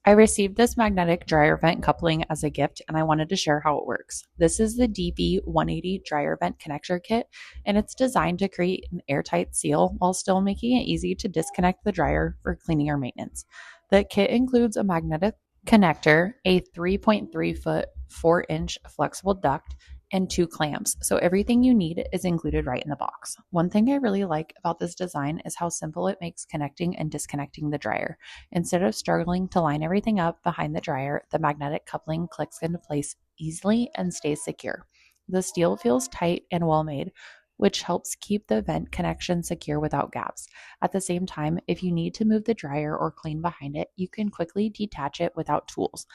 I received this magnetic dryer vent coupling as a gift and I wanted to share how it works. This is the DB180 dryer vent connector kit and it's designed to create an airtight seal while still making it easy to disconnect the dryer for cleaning or maintenance. The kit includes a magnetic connector, a 3.3 foot 4-inch flexible duct, and two clamps. So everything you need is included right in the box. One thing I really like about this design is how simple it makes connecting and disconnecting the dryer. Instead of struggling to line everything up behind the dryer, the magnetic coupling clicks into place easily and stays secure. The steel feels tight and well made, which helps keep the vent connection secure without gaps. At the same time, if you need to move the dryer or clean behind it, you can quickly detach it without tools.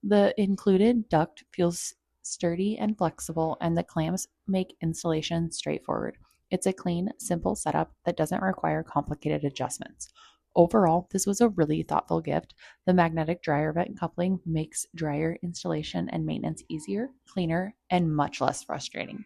The included duct feels sturdy and flexible, and the clamps make installation straightforward. It's a clean, simple setup that doesn't require complicated adjustments. Overall, this was a really thoughtful gift. The magnetic dryer vent coupling makes dryer installation and maintenance easier, cleaner, and much less frustrating.